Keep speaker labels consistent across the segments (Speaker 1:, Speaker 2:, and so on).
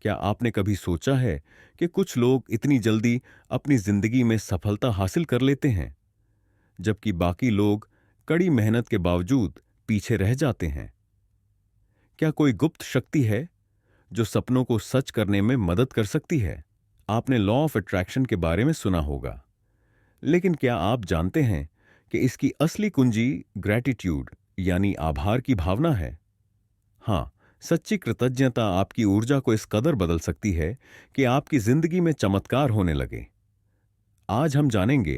Speaker 1: क्या आपने कभी सोचा है कि कुछ लोग इतनी जल्दी अपनी जिंदगी में सफलता हासिल कर लेते हैं, जबकि बाकी लोग कड़ी मेहनत के बावजूद पीछे रह जाते हैं? क्या कोई गुप्त शक्ति है जो सपनों को सच करने में मदद कर सकती है? आपने लॉ ऑफ अट्रैक्शन के बारे में सुना होगा, लेकिन क्या आप जानते हैं कि इसकी असली कुंजी ग्रैटिट्यूड यानी आभार की भावना है? हाँ, सच्ची कृतज्ञता आपकी ऊर्जा को इस कदर बदल सकती है कि आपकी जिंदगी में चमत्कार होने लगे। आज हम जानेंगे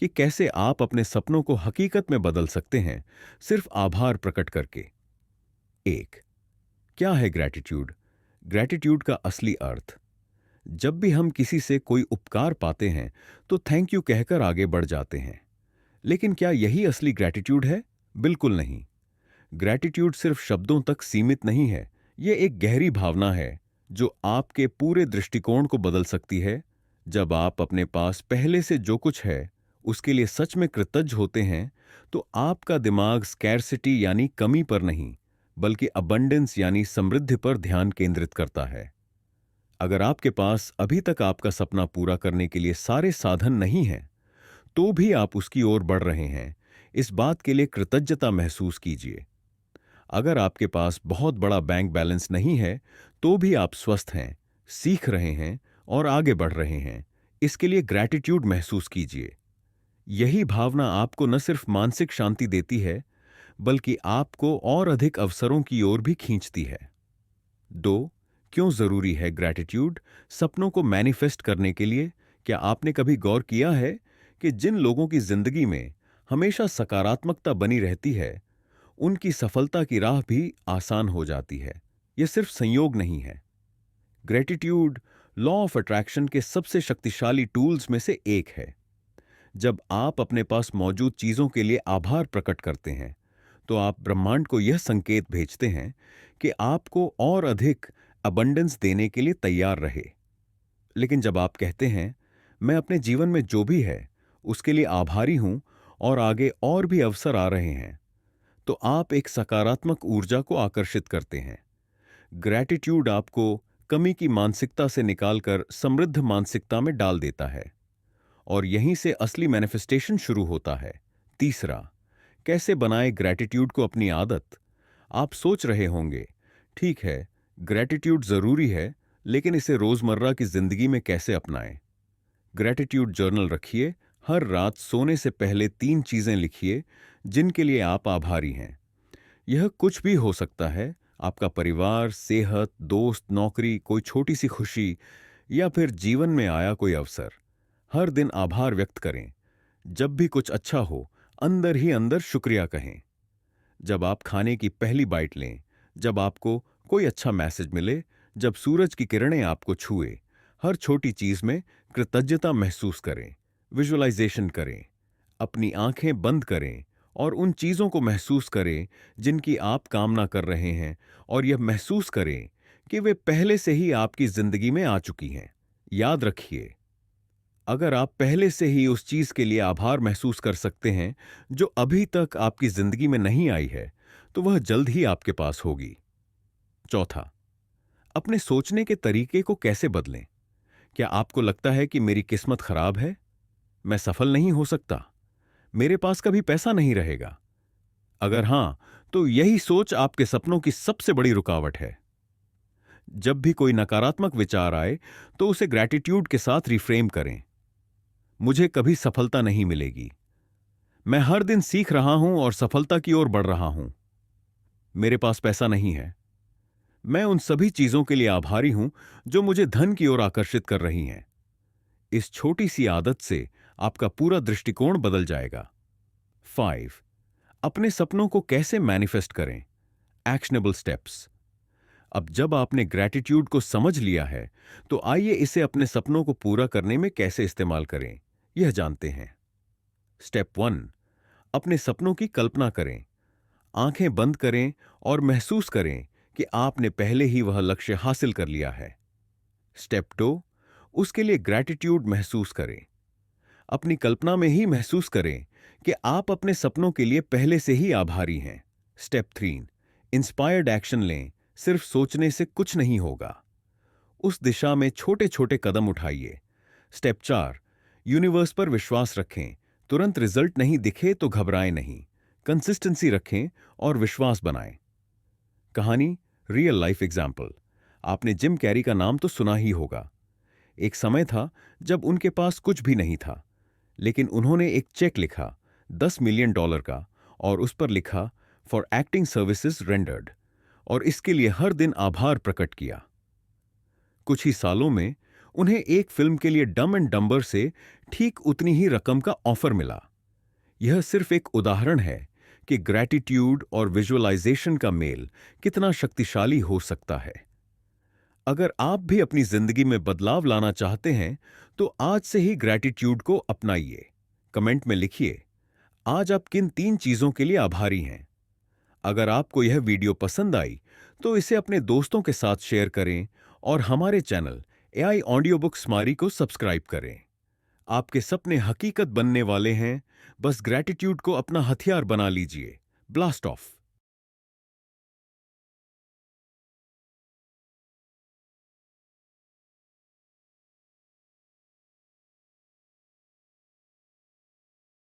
Speaker 1: कि कैसे आप अपने सपनों को हकीकत में बदल सकते हैं, सिर्फ आभार प्रकट करके। एक, क्या है ग्रैटिट्यूड? ग्रैटिट्यूड का असली अर्थ। जब भी हम किसी से कोई उपकार पाते हैं, तो थैंक यू कहकर आगे बढ़ जाते हैं। लेकिन क्या यही असली ग्रैटिट्यूड है? बिल्कुल नहीं। ग्रैटिट्यूड सिर्फ शब्दों तक सीमित नहीं है। यह एक गहरी भावना है जो आपके पूरे दृष्टिकोण को बदल सकती है। जब आप अपने पास पहले से जो कुछ है उसके लिए सच में कृतज्ञ होते हैं, तो आपका दिमाग स्कैर्सिटी यानी कमी पर नहीं, बल्कि अबंडेंस यानी समृद्धि पर ध्यान केंद्रित करता है। अगर आपके पास अभी तक आपका सपना पूरा करने के लिए सारे साधन नहीं हैं, तो भी आप उसकी ओर बढ़ रहे हैं, इस बात के लिए कृतज्ञता महसूस कीजिए। अगर आपके पास बहुत बड़ा बैंक बैलेंस नहीं है, तो भी आप स्वस्थ हैं, सीख रहे हैं और आगे बढ़ रहे हैं, इसके लिए ग्रैटिट्यूड महसूस कीजिए। यही भावना आपको न सिर्फ मानसिक शांति देती है, बल्कि आपको और अधिक अवसरों की ओर भी खींचती है। दो, क्यों जरूरी है ग्रैटिट्यूड सपनों को मैनिफेस्ट करने के लिए? क्या आपने कभी गौर किया है कि जिन लोगों की जिंदगी में हमेशा सकारात्मकता बनी रहती है, उनकी सफलता की राह भी आसान हो जाती है? यह सिर्फ संयोग नहीं है। ग्रेटिट्यूड लॉ ऑफ अट्रैक्शन के सबसे शक्तिशाली टूल्स में से एक है। जब आप अपने पास मौजूद चीजों के लिए आभार प्रकट करते हैं, तो आप ब्रह्मांड को यह संकेत भेजते हैं कि आपको और अधिक अबंडेंस देने के लिए तैयार रहे। लेकिन जब आप कहते हैं, मैं अपने जीवन में जो भी है उसके लिए आभारी हूं और आगे और भी अवसर आ रहे हैं, तो आप एक सकारात्मक ऊर्जा को आकर्षित करते हैं। ग्रैटिट्यूड आपको कमी की मानसिकता से निकालकर समृद्ध मानसिकता में डाल देता है, और यहीं से असली मैनिफेस्टेशन शुरू होता है। तीसरा, कैसे बनाएं ग्रैटिट्यूड को अपनी आदत? आप सोच रहे होंगे, ठीक है, ग्रैटिट्यूड जरूरी है, लेकिन इसे रोजमर्रा की जिंदगी में कैसे अपनाएं? ग्रैटिट्यूड जर्नल रखिए। हर रात सोने से पहले 3 चीजें लिखिए जिनके लिए आप आभारी हैं। यह कुछ भी हो सकता है, आपका परिवार, सेहत, दोस्त, नौकरी, कोई छोटी सी खुशी या फिर जीवन में आया कोई अवसर। हर दिन आभार व्यक्त करें। जब भी कुछ अच्छा हो, अंदर ही अंदर शुक्रिया कहें। जब आप खाने की पहली बाइट लें, जब आपको कोई अच्छा मैसेज मिले, जब सूरज की किरणें आपको छुए, हर छोटी चीज में कृतज्ञता महसूस करें। विजुअलाइजेशन करें। अपनी आंखें बंद करें और उन चीजों को महसूस करें जिनकी आप कामना कर रहे हैं, और यह महसूस करें कि वे पहले से ही आपकी जिंदगी में आ चुकी हैं। याद रखिए, अगर आप पहले से ही उस चीज के लिए आभार महसूस कर सकते हैं जो अभी तक आपकी जिंदगी में नहीं आई है, तो वह जल्द ही आपके पास होगी। चौथा, अपने सोचने के तरीके को कैसे बदलें? क्या आपको लगता है कि मेरी किस्मत खराब है, मैं सफल नहीं हो सकता, मेरे पास कभी पैसा नहीं रहेगा? अगर हां, तो यही सोच आपके सपनों की सबसे बड़ी रुकावट है। जब भी कोई नकारात्मक विचार आए, तो उसे ग्रैटिट्यूड के साथ रिफ्रेम करें। मुझे कभी सफलता नहीं मिलेगी, मैं हर दिन सीख रहा हूं और सफलता की ओर बढ़ रहा हूं। मेरे पास पैसा नहीं है, मैं उन सभी चीजों के लिए आभारी हूं जो मुझे धन की ओर आकर्षित कर रही हैं। इस छोटी सी आदत से आपका पूरा दृष्टिकोण बदल जाएगा। 5, अपने सपनों को कैसे मैनिफेस्ट करें? Actionable steps. अब जब आपने ग्रैटिट्यूड को समझ लिया है, तो आइए इसे अपने सपनों को पूरा करने में कैसे इस्तेमाल करें, यह जानते हैं। स्टेप 1, अपने सपनों की कल्पना करें। आंखें बंद करें और महसूस करें कि आपने पहले ही वह लक्ष्य हासिल कर लिया है। स्टेप 2, उसके लिए ग्रैटिट्यूड महसूस करें। अपनी कल्पना में ही महसूस करें कि आप अपने सपनों के लिए पहले से ही आभारी हैं। स्टेप 3, इंस्पायर्ड एक्शन लें। सिर्फ सोचने से कुछ नहीं होगा, उस दिशा में छोटे छोटे कदम उठाइए। स्टेप 4, यूनिवर्स पर विश्वास रखें। तुरंत रिजल्ट नहीं दिखे तो घबराएं नहीं। कंसिस्टेंसी रखें और विश्वास बनाएं। कहानी रियल लाइफ एग्जाम्पल। आपने जिम कैरी का नाम तो सुना ही होगा। एक समय था जब उनके पास कुछ भी नहीं था, लेकिन उन्होंने एक चेक लिखा $10 मिलियन का, और उस पर लिखा फॉर एक्टिंग सर्विसेज रेंडर्ड, और इसके लिए हर दिन आभार प्रकट किया। कुछ ही सालों में उन्हें एक फिल्म के लिए डम एंड डम्बर से ठीक उतनी ही रकम का ऑफर मिला। यह सिर्फ एक उदाहरण है कि ग्रैटिट्यूड और विजुअलाइजेशन का मेल कितना शक्तिशाली हो सकता है। अगर आप भी अपनी जिंदगी में बदलाव लाना चाहते हैं तो आज से ही ग्रैटिट्यूड को अपनाइए। कमेंट में लिखिए, आज आप किन 3 चीजों के लिए आभारी हैं। अगर आपको यह वीडियो पसंद आई तो इसे अपने दोस्तों के साथ शेयर करें और हमारे चैनल एआई ऑडियो बुक स्मारी को सब्सक्राइब करें। आपके सपने हकीकत बनने वाले हैं, बस ग्रैटिट्यूड को अपना हथियार बना लीजिए। Blast of.